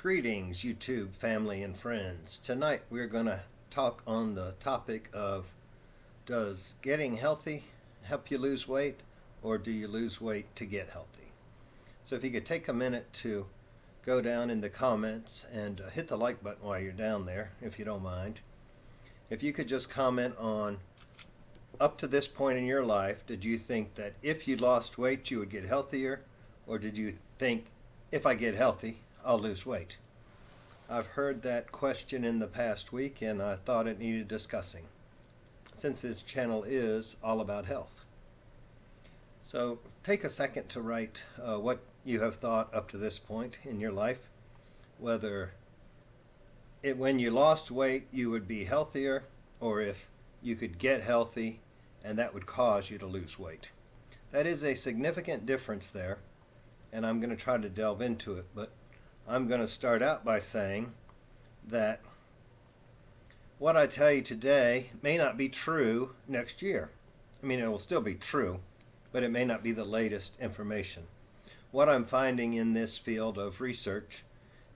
Greetings, YouTube family and friends. Tonight we're going to talk on the topic of, does getting healthy help you lose weight, or do you lose weight to get healthy? So if you could take a minute to go down in the comments and hit the like button while you're down there, if you don't mind. If you could just comment on, up to this point in your life, did you think that if you lost weight you would get healthier, or did you think, if I get healthy, I'll lose weight? I've heard that question in the past week and I thought it needed discussing, since this channel is all about health. So take a second to write what you have thought up to this point in your life, whether when you lost weight you would be healthier, or if you could get healthy and that would cause you to lose weight. That is a significant difference there, and I'm going to try to delve into it, but I'm going to start out by saying that what I tell you today may not be true next year. I mean, it will still be true, but it may not be the latest information. What I'm finding in this field of research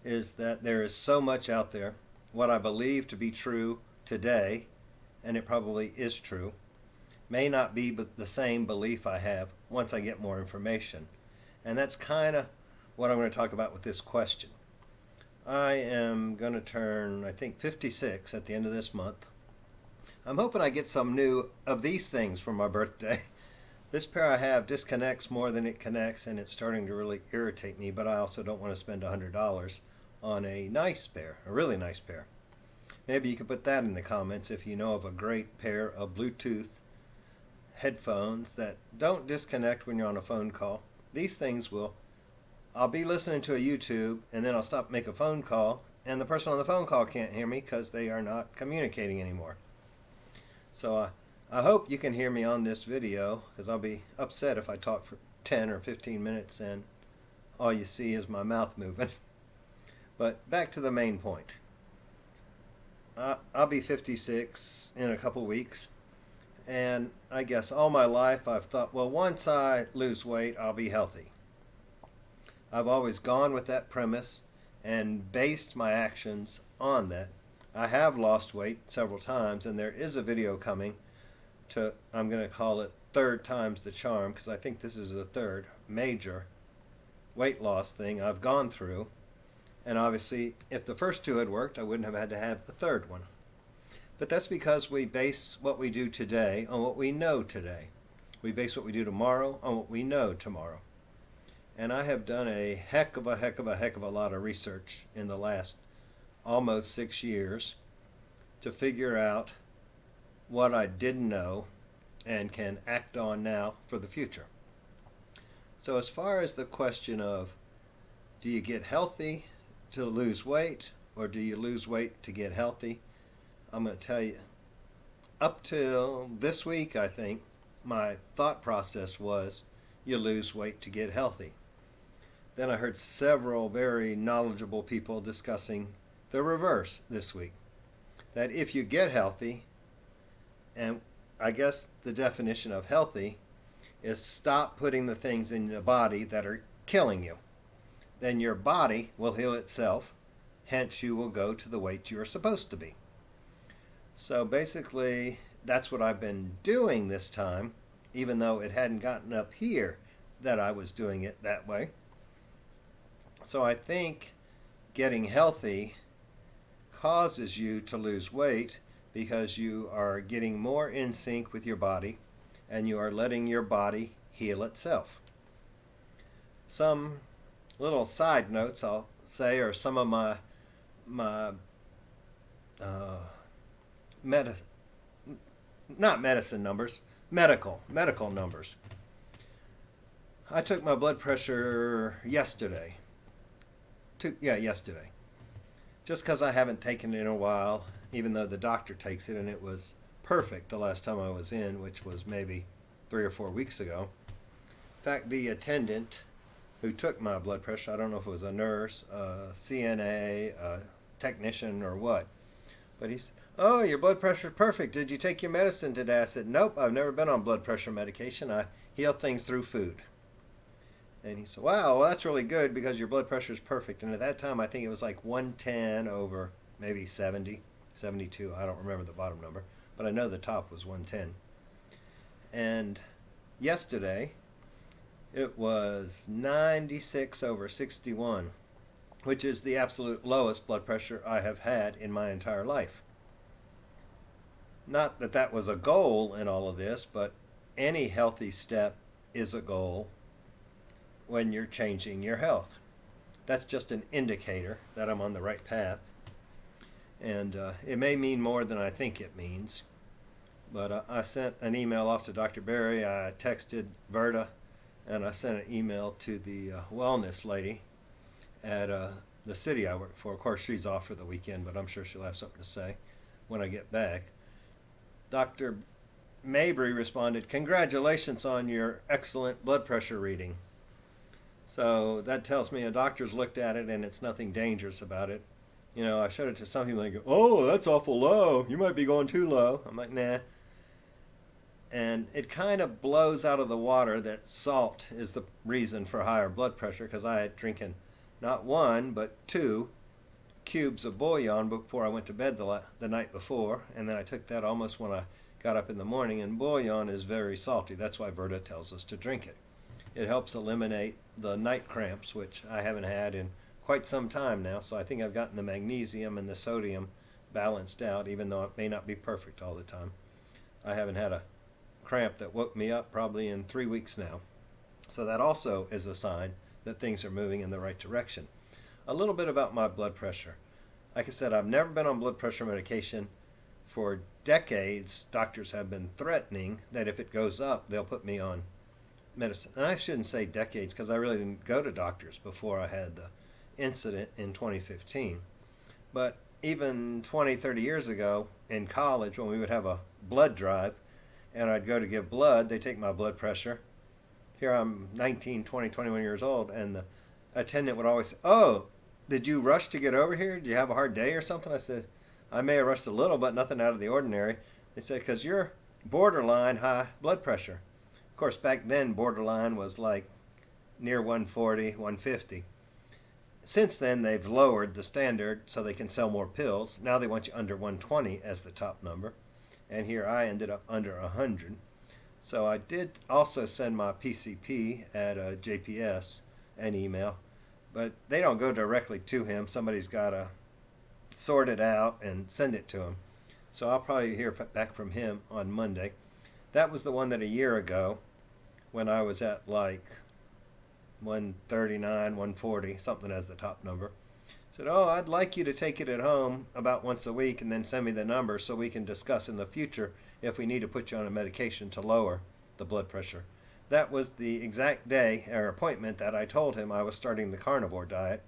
is that there is so much out there. What I believe to be true today, and it probably is true, may not be the same belief I have once I get more information. And that's kind of what I'm going to talk about with this question. I am going to turn, I think, 56 at the end of this month. I'm hoping I get some new of these things for my birthday. This pair I have disconnects more than it connects, and it's starting to really irritate me, but I also don't want to spend $100 on a nice pair, a really nice pair. Maybe you could put that in the comments if you know of a great pair of Bluetooth headphones that don't disconnect when you're on a phone call. These things will, I'll be listening to a YouTube and then I'll stop, make a phone call, and the person on the phone call can't hear me because they are not communicating anymore. So I hope you can hear me on this video, because I'll be upset if I talk for 10 or 15 minutes and all you see is my mouth moving. But back to the main point. I'll be 56 in a couple weeks, and I guess all my life I've thought, well, once I lose weight I'll be healthy. I've always gone with that premise and based my actions on that. I have lost weight several times, and there is a video coming to, I'm going to call it third time's the charm, because I think this is the third major weight loss thing I've gone through. And obviously if the first two had worked I wouldn't have had to have the third one. But that's because we base what we do today on what we know today. We base what we do tomorrow on what we know tomorrow. And I have done a heck of a lot of research in the last almost 6 years to figure out what I didn't know and can act on now for the future. So as far as the question of, do you get healthy to lose weight, or do you lose weight to get healthy? I'm going to tell you, up till this week, I think, my thought process was, you lose weight to get healthy. Then I heard several very knowledgeable people discussing the reverse this week. That if you get healthy, and I guess the definition of healthy is stop putting the things in the body that are killing you. Then your body will heal itself, hence you will go to the weight you're supposed to be. So basically, that's what I've been doing this time, even though it hadn't gotten up here that I was doing it that way. So I think getting healthy causes you to lose weight because you are getting more in sync with your body and you are letting your body heal itself. Some little side notes I'll say are some of my medical numbers. I took my blood pressure yesterday. Yesterday. Just because I haven't taken it in a while, even though the doctor takes it, and it was perfect the last time I was in, which was maybe 3 or 4 weeks ago. In fact, the attendant who took my blood pressure, I don't know if it was a nurse, a CNA, a technician, or what, but he said, "Oh, your blood pressure is perfect. Did you take your medicine today?" I said, "Nope, I've never been on blood pressure medication. I heal things through food." And he said, wow, well, that's really good because your blood pressure is perfect. And at that time, I think it was like 110 over maybe 70, 72. I don't remember the bottom number, but I know the top was 110. And yesterday, it was 96 over 61, which is the absolute lowest blood pressure I have had in my entire life. Not that that was a goal in all of this, but any healthy step is a goal when you're changing your health. That's just an indicator that I'm on the right path. And it may mean more than I think it means. But I sent an email off to Dr. Berry. I texted Verda, and I sent an email to the wellness lady at the city I work for. Of course, she's off for the weekend, but I'm sure she'll have something to say when I get back. Dr. Mabry responded, "Congratulations on your excellent blood pressure reading." So that tells me a doctor's looked at it and it's nothing dangerous about it. You know, I showed it to some people and they go, "Oh, that's awful low. You might be going too low." I'm like, nah. And it kind of blows out of the water that salt is the reason for higher blood pressure, because I had drinking not one, but 2 cubes of bouillon before I went to bed the night before. And then I took that almost when I got up in the morning. And bouillon is very salty. That's why Verda tells us to drink it. It helps eliminate the night cramps, which I haven't had in quite some time now. So I think I've gotten the magnesium and the sodium balanced out, even though it may not be perfect all the time. I haven't had a cramp that woke me up probably in 3 weeks now. So that also is a sign that things are moving in the right direction. A little bit about my blood pressure. Like I said, I've never been on blood pressure medication. For decades, doctors have been threatening that if it goes up, they'll put me on medicine. And I shouldn't say decades, because I really didn't go to doctors before I had the incident in 2015. But even 20, 30 years ago in college, when we would have a blood drive and I'd go to give blood, they take my blood pressure. Here I'm 19, 20, 21 years old, and the attendant would always say, "Oh, did you rush to get over here? Did you have a hard day or something?" I said, "I may have rushed a little, but nothing out of the ordinary." They said, "Because you're borderline high blood pressure." Of course, back then, borderline was like near 140, 150. Since then, they've lowered the standard so they can sell more pills. Now they want you under 120 as the top number. And here I ended up under 100. So I did also send my PCP at JPS an email, but they don't go directly to him. Somebody's got to sort it out and send it to him. So I'll probably hear back from him on Monday. That was the one that a year ago, when I was at like 139, 140, something as the top number, said, "Oh, I'd like you to take it at home about once a week and then send me the number so we can discuss in the future if we need to put you on a medication to lower the blood pressure." That was the exact day or appointment that I told him I was starting the carnivore diet.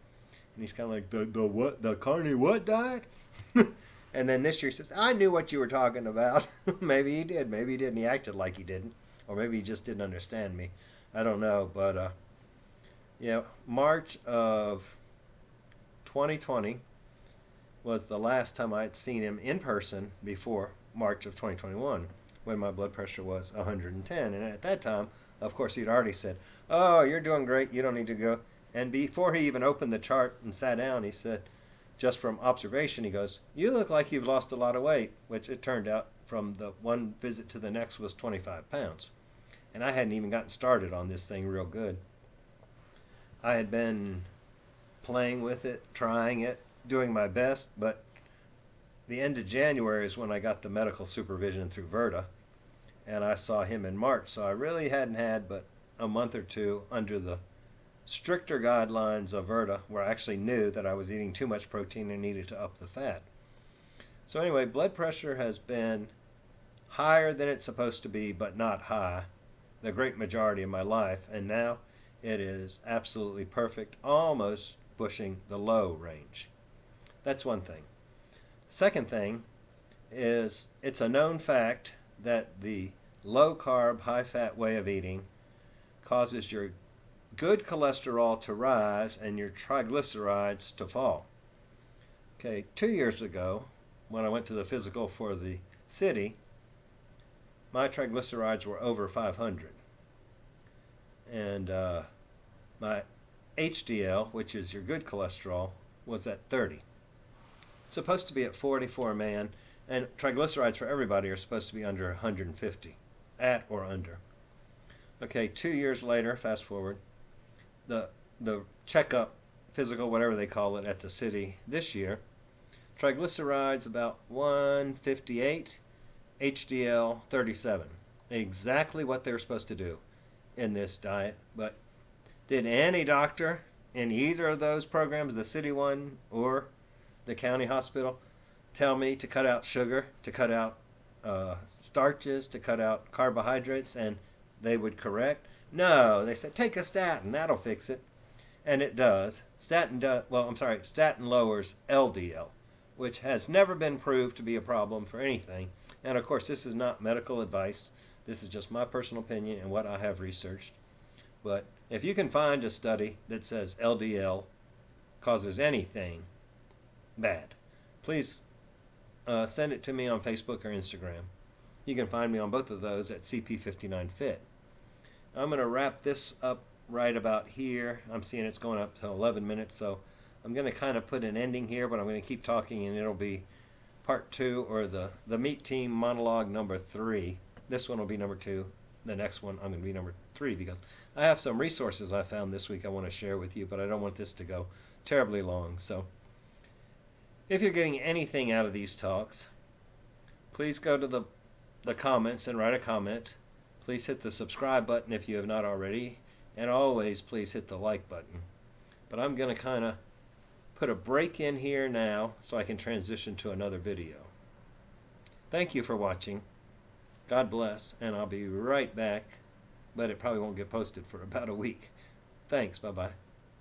And he's kind of like, the what? The carny what diet? And then this year he says, "I knew what you were talking about." Maybe he did. Maybe he didn't. He acted like he didn't. Or maybe he just didn't understand me. I don't know. But, March of 2020 was the last time I had seen him in person before March of 2021, when my blood pressure was 110. And at that time, of course, he'd already said, "Oh, you're doing great. You don't need to go." And before he even opened the chart and sat down, he said, just from observation, he goes, "You look like you've lost a lot of weight," which it turned out from the one visit to the next was 25 pounds. And I hadn't even gotten started on this thing real good. I had been playing with it, trying it, doing my best, but the end of January is when I got the medical supervision through Verda, and I saw him in March, so I really hadn't had but a month or two under the stricter guidelines of Verda, where I actually knew that I was eating too much protein and needed to up the fat. So anyway, blood pressure has been higher than it's supposed to be, but not high, the great majority of my life, and now it is absolutely perfect, almost pushing the low range. That's one thing. Second thing is, it's a known fact that the low-carb, high-fat way of eating causes your good cholesterol to rise and your triglycerides to fall. Okay, 2 years ago, when I went to the physical for the city, my triglycerides were over 500. And My HDL, which is your good cholesterol, was at 30. It's supposed to be at 40 for a man, and triglycerides for everybody are supposed to be under 150, at or under. Okay, 2 years later, fast forward, the checkup, physical, whatever they call it, at the city this year, triglycerides about 158, HDL 37. Exactly what they're supposed to do in this diet. But did any doctor in either of those programs, the city one or the county hospital, tell me to cut out sugar, to cut out starches, to cut out carbohydrates, and they would correct? No, they said take a statin, that'll fix it. And it does. Statin lowers LDL, which has never been proved to be a problem for anything. And of course, this is not medical advice. This is just my personal opinion and what I have researched. But if you can find a study that says LDL causes anything bad, please send it to me on Facebook or Instagram. You can find me on both of those at CP59Fit. I'm going to wrap this up right about here. I'm seeing it's going up to 11 minutes, so I'm going to kind of put an ending here, but I'm going to keep talking, and it'll be part 2, or the Meat Team monologue number 3. This one will be number 2. The next one I'm going to be number 3, because I have some resources I found this week I want to share with you, but I don't want this to go terribly long. So if you're getting anything out of these talks, please go to the comments and write a comment. Please hit the subscribe button if you have not already, and always please hit the like button. But I'm going to kind of put a break in here now so I can transition to another video. Thank you for watching. God bless, and I'll be right back, but it probably won't get posted for about a week. Thanks, bye-bye.